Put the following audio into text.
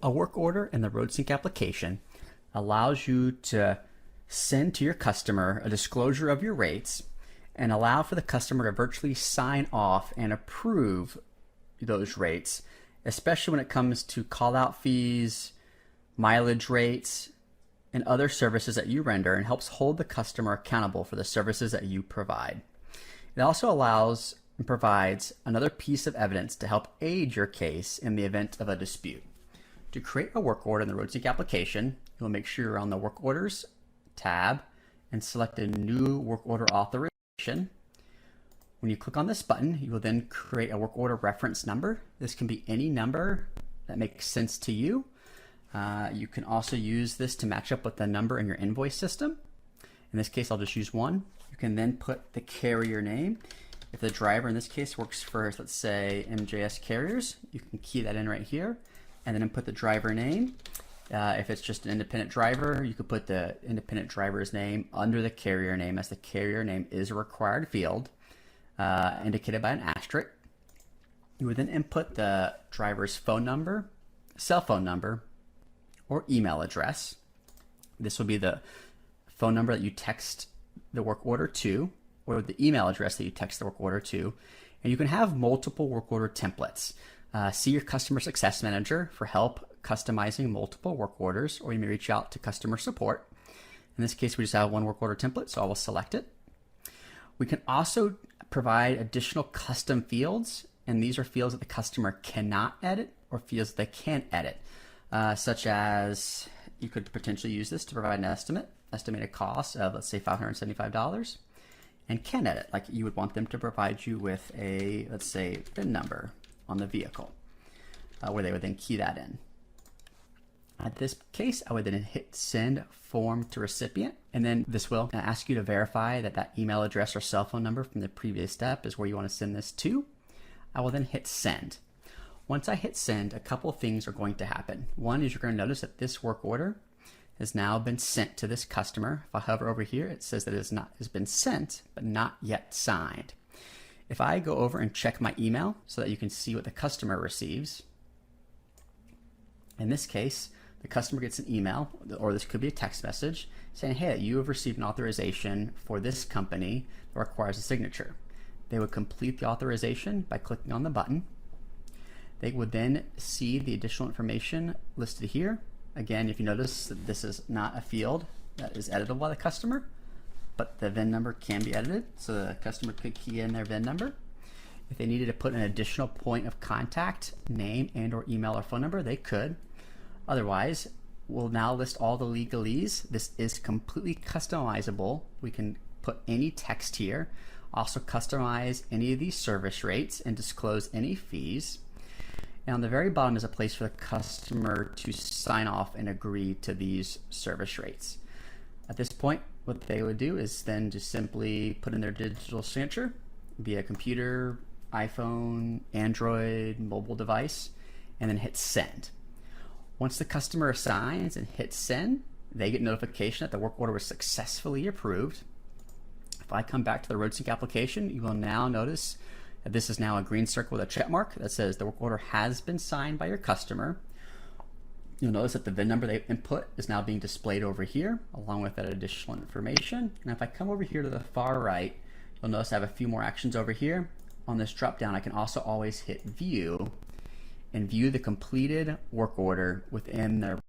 A work order in the RoadSync application allows you to send to your customer a disclosure of your rates and allow for the customer to virtually sign off and approve those rates, especially when it comes to call out fees, mileage rates, and other services that you render, and helps hold the customer accountable for the services that you provide. It also allows and provides another piece of evidence to help aid your case in the event of a dispute. To create a work order in the RoadSync application, you'll make sure you're on the Work Orders tab and select a new work order authorization. When you click on this button, you will then create a work order reference number. This can be any number that makes sense to you. You can also use this to match up with the number in your invoice system. In this case, I'll just use one. You can then put the carrier name. If the driver in this case works for, let's say, MJS Carriers, you can key that in right here and then input the driver name. If it's just an independent driver, you could put the independent driver's name under the carrier name, as the carrier name is a required field, indicated by an asterisk. You would then input the driver's phone number, cell phone number, or email address. This will be the phone number that you text the work order to, or the email address that you text the work order to. And you can have multiple work order templates. See your customer success manager for help customizing multiple work orders, or you may reach out to customer support. In this case, we just have one work order template, so I will select it. We can also provide additional custom fields, and these are fields that the customer cannot edit or fields that they can edit, such as you could potentially use this to provide an estimated cost of, let's say, $575, and can edit, like you would want them to provide you with a, let's say, VIN number on the vehicle, where they would then key that in. At this case, I would then hit send form to recipient, and then this will ask you to verify that that email address or cell phone number from the previous step is where you want to send this to. I will then hit send. Once I hit send, a couple of things are going to happen. One is you're going to notice that this work order has now been sent to this customer. If I hover over here, it says that it has been sent, but not yet signed. If I go over and check my email so that you can see what the customer receives, in this case, the customer gets an email, or this could be a text message, saying, hey, you have received an authorization for this company that requires a signature. They would complete the authorization by clicking on the button. They would then see the additional information listed here. Again, if you notice that this is not a field that is editable by the customer, but the VIN number can be edited, so the customer could key in their VIN number. If they needed to put an additional point of contact, name and or email or phone number, they could. Otherwise, we'll now list all the legalese. This is completely customizable. We can put any text here, also customize any of these service rates and disclose any fees. And on the very bottom is a place for the customer to sign off and agree to these service rates. At this point, what they would do is then just simply put in their digital signature via computer, iPhone, Android, mobile device, and then hit send. Once the customer signs and hits send, they get notification that the work order was successfully approved. If I come back to the RoadSync application, you will now notice that this is now a green circle with a check mark that says the work order has been signed by your customer. You'll notice that the VIN number they input is now being displayed over here, along with that additional information. And if I come over here to the far right, you'll notice I have a few more actions over here. On this drop down, I can also always hit view and view the completed work order within the